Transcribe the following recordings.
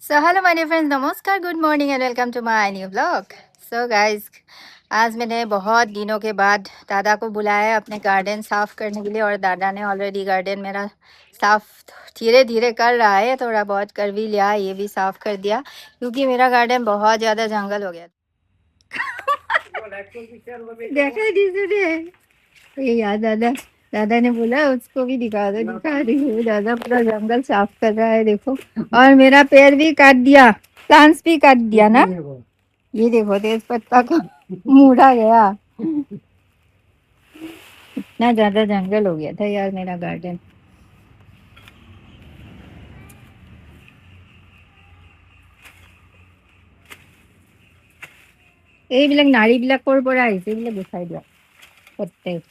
So hello my dear friends, नमस्कार, good morning and welcome to my new blog. So guys, आज मैंने बहुत दिनों के बाद दादा को बुलाया है अपने गार्डन साफ़ करने के लिए। और दादा ने ऑलरेडी गार्डन मेरा साफ़ धीरे धीरे कर रहा है, थोड़ा बहुत कर भी लिया, ये भी साफ़ कर दिया क्योंकि मेरा गार्डन बहुत ज़्यादा जंगल हो गया। देखा ये याद दादा दादा ने बोला उसको भी दिखा दो, दिखा रही हूँ। दादा पूरा जंगल साफ कर रहा है, देखो। और मेरा पेड़ भी काट दिया, प्लांट्स भी काट दिया ना। ये देखो तेज पत्ता का मुड़ा गया। इतना ज्यादा जंगल हो गया था यार मेरा गार्डन। এইবিলাক নাৰীবিলাক ক'ৰ পৰা আহিছে এইবিলাক গুচাই দিয়া প্ৰত্যেক।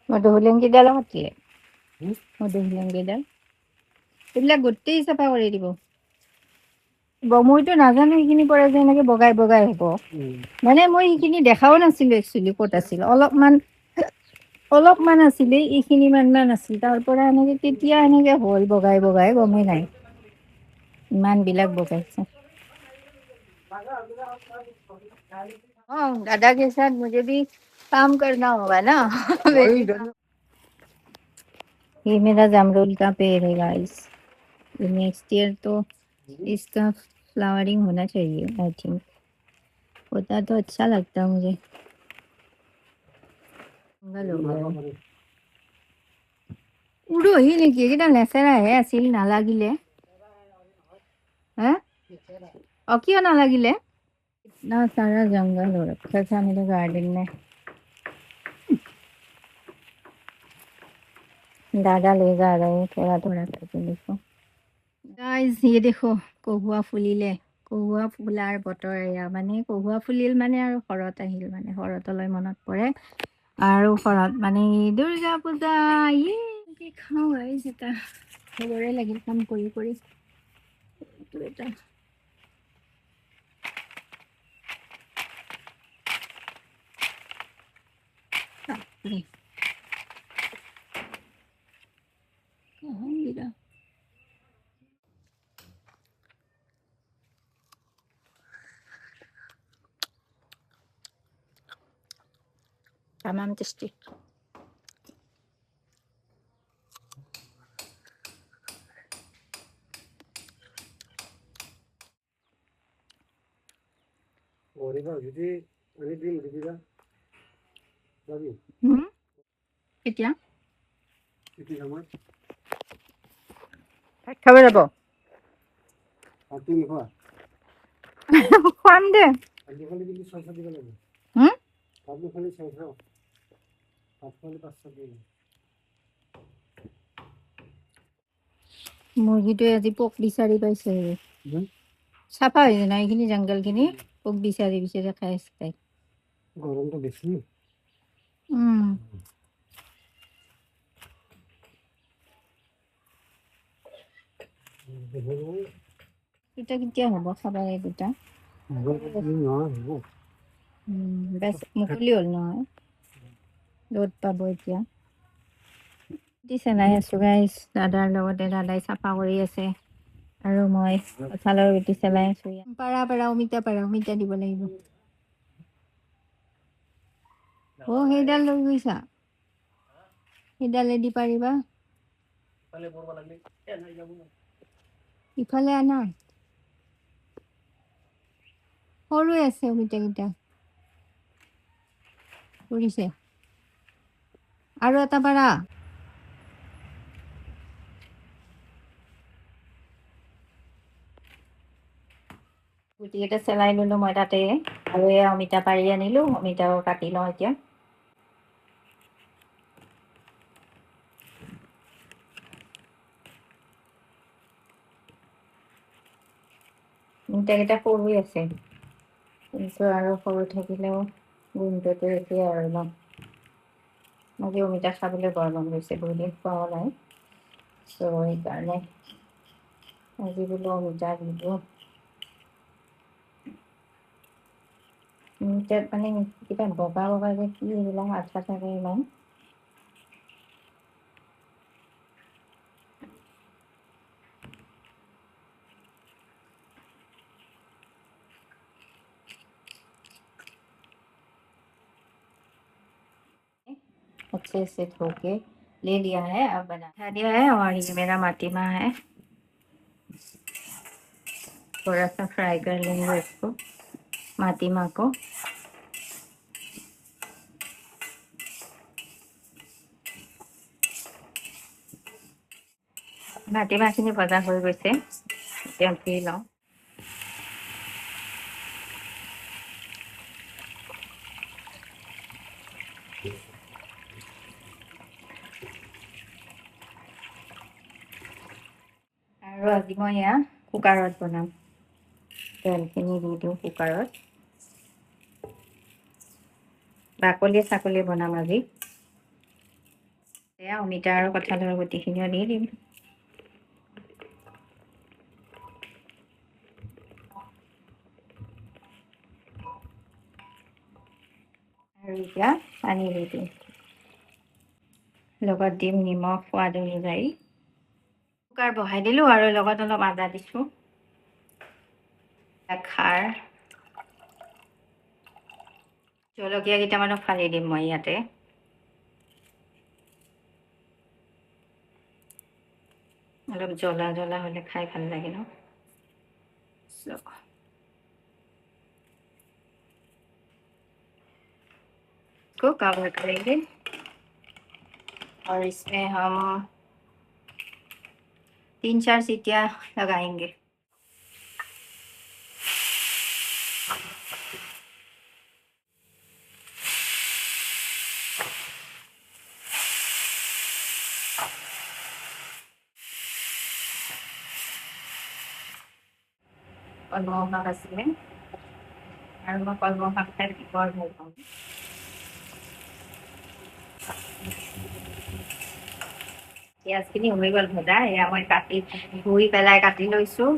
মধুসোলংকিডালো কাটিলে, মধুসোলংকিডাল এইবিলাক গোটেই চাফা কৰি দিব। মইতো নাজানো সেইখিনি পৰা যে এনেকে বগাই বগাই হ'ব। মানে মই সেইখিনি দেখাও নাছিলো একচুৱেলি ক'ত আছিল। অলপমান আছিলে, এইখিনি মান আছিল, তাৰ পৰা এনেকে কেতিয়া এনেকে হ'ল বগাই বগাই গমেই নাই। ইমান বিলাক বগাইছে। दादा के साथ मुझे भी काम करना होगा ना। ये मेरा जामरुल का पेड़ है गाइस। नेक्स्ट ईयर तो इसका फ्लावरिंग होना चाहिए, आई थिंक। होता तो अच्छा लगता मुझे। উৰহি নেকি? এইকেইটা লেচেৰাহে আছিল, নালাগিলে। হে কিয় নালাগিলে? इतना सारा जंगल हो रखा था मेरे गार्डन में। दादा ले जा रहे हैं थोड़ा थोड़ा करके, देखो गाइस। ये देखो কহুৱা ফুলিলে। কহুৱা ফুলাৰ বতৰ এয়া। মানে কহুৱা ফুলিল মানে আৰু শৰৎ আহিল, মানে শৰতলৈ মনত পৰে। আৰু শৰৎ মানে দুৰ্গা পূজা। ইয়ে কি খাওঁ গাইস, এটা খবৰে লাগিল কাম কৰি কৰি। এইটো এটা বাপৰে, কহন দিলা। তামাম টেষ্টি। কেতিয়া ভাত খাব যাব? খুৱাম দে। মুৰ্গীটোৱে আজি পোক বিচাৰি পাইছে। চাফা হৈছে না এইখিনি জংঘলখিনি, পোক বিচাৰি বিচাৰি খাই আছে তাই। গৰমটো বেছি। দুটা কেতিয়া হ'ব খাবা? এই দুটা বেছ মুকলি হ'ল নহয়, ৰ'দ পাব এতিয়া। চেলাই আছো গাইছ, দাদাৰ লগতে। দাদাই চাফা কৰি আছে আৰু মই কঁঠালৰ গুটি চেলাই আছো। পাৰা পাৰা অমিতা, পাৰা অমিতা দিব লাগিব। সেইডাল লৈ গৈছা? সেইডালেদি পাৰিবা? ইফালে আনা, সৰু আছে অমিতাকেইটা। পৰিছে আৰু এটা পাৰা। গুটিকেইটা চেলাই ললো মই তাতে, আৰু এই অমিতা পাৰি আনিলো। অমিতাও কাটি লওঁ এতিয়া। অমিতাকেইটা সৰু আছে, কিন্তু আৰু সৰু থাকিলেও গোন্ধটো একেই আৰু ন। আজি অমিতা খাবলৈ বৰ মন গৈছে, বহুত দিন খোৱাও নাই। চ' সেইকাৰণে আজি বোলো অমিতা দিলোঁ। অমিতাত মানে কিবা বগা বগা যে কি এইবিলাক আঠা থাকে ইমান। अच्छे से धो के ले लिया है, अब बना दिया है। और ये मेरा माटीमाह है, थोड़ा सा फ्राई कर लेंगे इसको, माटीमाह को। মাটিমাহখিনি ভজা হৈ গৈছে, এতিয়া ধুই লওঁ। আৰু আজি মই এয়া কুকাৰত বনাম। তেলখিনি দি দিওঁ কুকাৰত। বাকলি চাকলি বনাম আজি। এয়া অমিতা আৰু কঁঠালৰ গুটিখিনিও দি দিম। আৰু এতিয়া পানী দি দিম, লগত দিম নিমখ সোৱাদ অনুযায়ী। কুকাৰ বহাই দিলোঁ আৰু লগত অলপ আদা দিছোঁ, খাৰ, জলকীয়া কেইটামানো ফালি দিম মই ইয়াতে। অলপ জ্বলা জ্বলা হ'লে খাই ভাল লাগে ন। इसको कवर करेंगे और इसमें हम 3-4 सीटियाँ लगाएंगे। কলমৌ শাক আছিলে আৰু মই কলমৌ শাক খাই বৰ ভাল পাওঁ। পিঁয়াজখিনি হৈ গ'ল ভজা, এয়া মই কাটি ধুই পেলাই কাটি লৈছোঁ।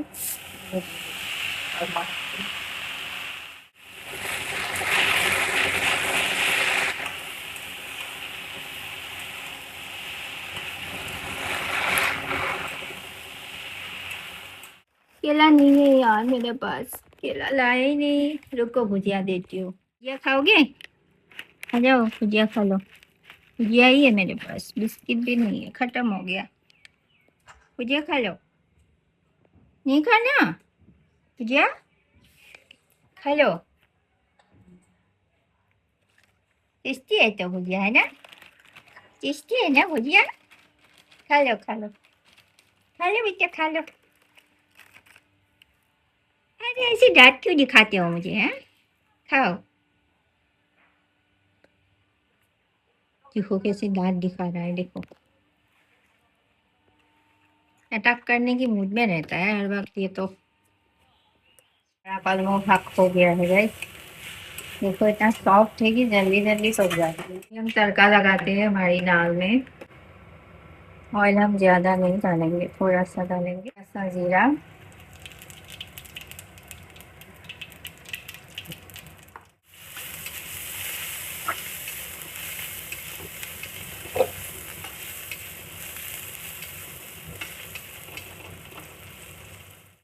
केला नहीं है यार मेरे पास, केला लाए ही नहीं। रुको भुजिया देती हूँ। भुजिया खाओगे? आ जाओ भुजिया खा लो। भुजिया ही है मेरे पास, बिस्किट भी नहीं है, खत्म हो गया। भुजिया खा लो। नहीं खाना भुजिया? खा लो। टेस्टी है तो भुजिया, है ना? टेस्टी है ना भुजिया? खा लो खा लो खा लो बेटा, खा लो। अरे ऐसे दांत क्यों दिखाते हो मुझे, हैं? खाओ। देखो कैसे दांत दिखा रहा है, देखो। अटैक करने की मूड में रहता है हर वक्त ये तो। कलमों हक हो गया है गाइस। देखो इतना सॉफ्ट है कि जल्दी जल्दी पक जाती है। हम तड़का लगाते हैं हमारी दाल में। ऑयल हम ज़्यादा नहीं डालेंगे, थोड़ा सा डालेंगे, ऐसा जीरा,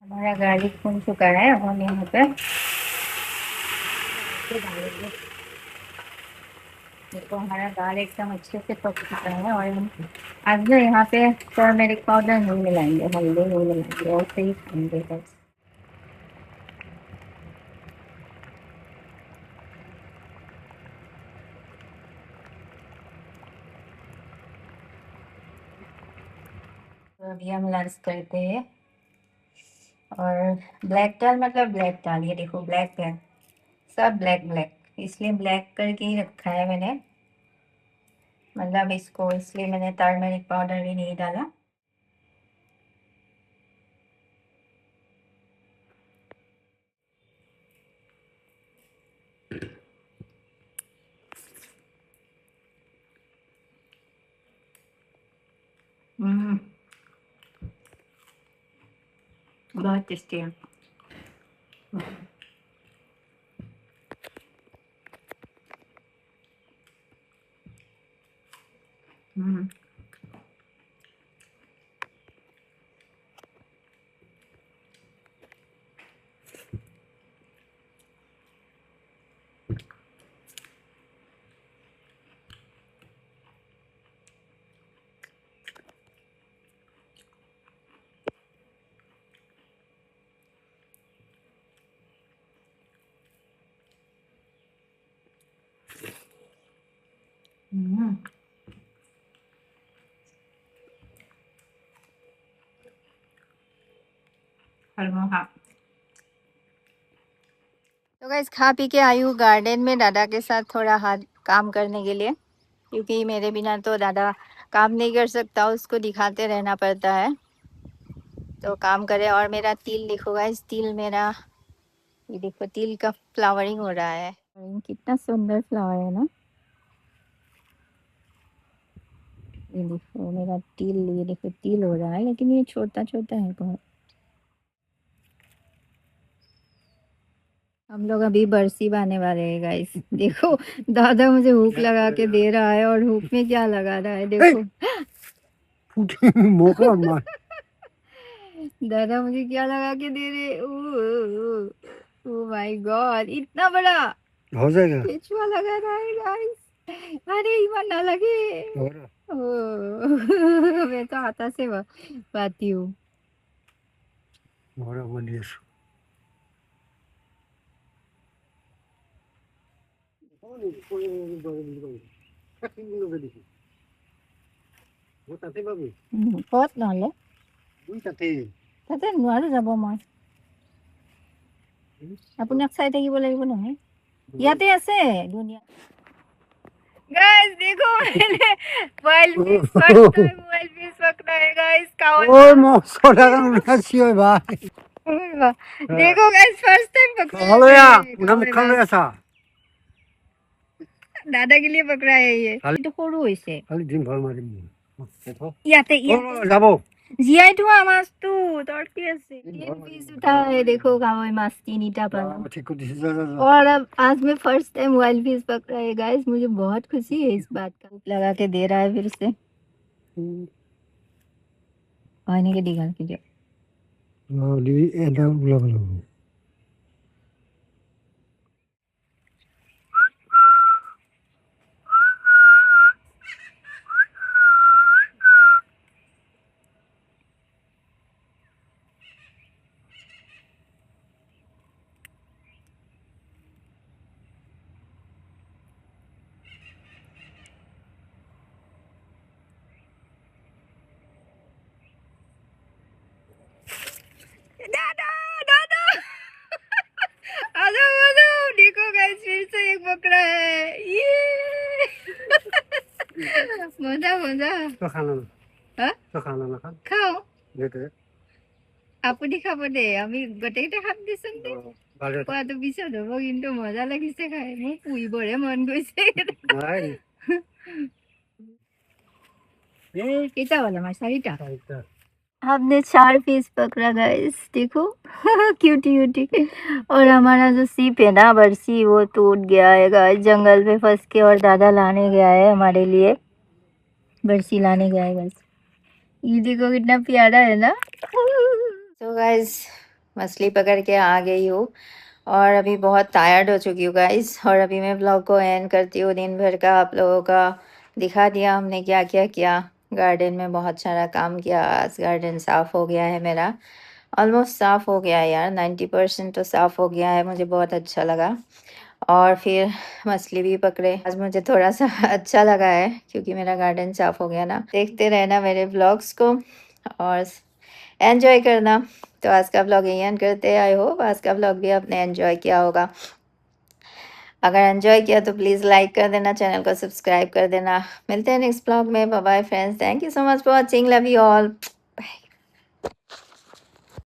हमारा गार्लिक भून चुका है। अब हम यहाँ पे डालेंगे। देखो हमारा दाल एकदम अच्छे से पक चुका है। और हम अब जो यहाँ पे टर्मेरिक पाउडर नहीं मिलाएंगे, हल्दी नहीं मिलाएंगे, ऐसे ही खाएंगे बस। तो अभी हम लंच करते हैं। और ब्लैक दाल मतलब ब्लैक दाल, ये देखो ब्लैक है, सब ब्लैक ब्लैक, इसलिए ब्लैक करके ही रखा है मैंने। मतलब इसको इसलिए मैंने टर्मेरिक पाउडर भी नहीं डाला। बहुत टेस्टी है। हम्म। हम्म। हलवा खा। तो गाइस खा पी के आई हूँ गार्डन में दादा के साथ थोड़ा हाथ काम करने के लिए, क्योंकि मेरे बिना तो दादा काम नहीं कर सकता, उसको दिखाते रहना पड़ता है। तो काम करे। और मेरा तिल देखो गाइस, तिल मेरा, ये देखो तिल का फ्लावरिंग हो रहा है। कितना सुंदर फ्लावर है ना। ये देखो मेरा तिल, ये देखो तिल हो रहा है, लेकिन ये छोटा छोटा है बहुत। हम लोग अभी बरसी बाने वाले हैं गाइस। देखो दादा मुझे हुक लगा के दे रहा है, और हुक में क्या लगा रहा है देखो। मौका मार। दादा मुझे क्या लगा के दे रहे। ओ माय गॉड, इतना बड़ा हो जाएगा। केचुआ लगा रहा है गाइस। अरे इमान ना लगे। ओ मैं तो हाथा से पाती हूँ। ক'ত নহ'লে তাতে নোৱাৰো যাব মই, আপোনাক চাই থাকিব লাগিব নহয়। ইয়াতে আছে ধুনীয়া। गाइस देखो मैंने wild fish first time wild fish पकड़ा है गाइस। ओए मौसो लगा नसी होय भाई। देखो गाइस फर्स्ट टाइम पकड़ा है। हेलो या उना मुखन ले आसा। दादा के लिए पकड़ा है ये। तो সৰু হৈছে। খালি দিন ভৰ মাৰিম। দেখো ইয়াতে যাব। জিয়াই থোৱা মাছটো তৰতি আছে। 3 पीस उठाए देखो गाँव में माछ 3टा पाला। ठीक को दिस और अब आज मैं फर्स्ट टाइम वाइल्ड फिश पकड़ा है गाइस। मुझे बहुत खुशी है इस बात का। लगा के दे रहा है फिर से। पानी के निकाल के जो दादा दादा आ जाओ देखो गाइस फिर से एक पकड़ा है ये। मजा मजा तो खाना ना तो खाना ना खाओ देते আপুনি খাব দে, আমি গোটেইকেইটা খাম দেচোন দে। খোৱাটো পিছত হ'ব, কিন্তু মজা লাগিছে খাই। মোৰ পুৰিবৰে মন গৈছে। কেইটা হ'ল আমাৰ? 4টা। हमने 4 पीस पकड़ा गाइस देखो। Cutie cutie. और हमारा जो सीप है ना बरसी, वो टूट गया है गाइस जंगल में फंस के, और दादा लाने गया है हमारे लिए, बरसी लाने गया है गाइस। ये देखो कितना प्यारा है ना। तो गाइस मछली पकड़ के आ गई हूँ, और अभी बहुत टायर्ड हो चुकी हूँ गाइस। और अभी मैं ब्लॉग को एंड करती हूँ। दिन भर का आप लोगों का दिखा दिया हमने क्या क्या किया। गार्डन में बहुत सारा काम किया। आज गार्डन साफ़ हो गया है मेरा, ऑलमोस्ट साफ़ हो गया है यार, 90% तो साफ़ हो गया है। मुझे बहुत अच्छा लगा। और फिर मछली भी पकड़े। आज मुझे थोड़ा सा अच्छा लगा है, क्योंकि मेरा गार्डन साफ़ हो गया ना। देखते रहना मेरे ब्लॉग्स को और एंजॉय करना। तो आज का ब्लॉग यहीं एंड करते हैं। आई होप आज का ब्लॉग भी आपने एंजॉय किया होगा। अगर एंजॉय किया तो प्लीज़ लाइक कर देना, चैनल को सब्सक्राइब कर देना। मिलते हैं नेक्स्ट ब्लॉग में। Bye bye friends, thank you so much for watching, love you all.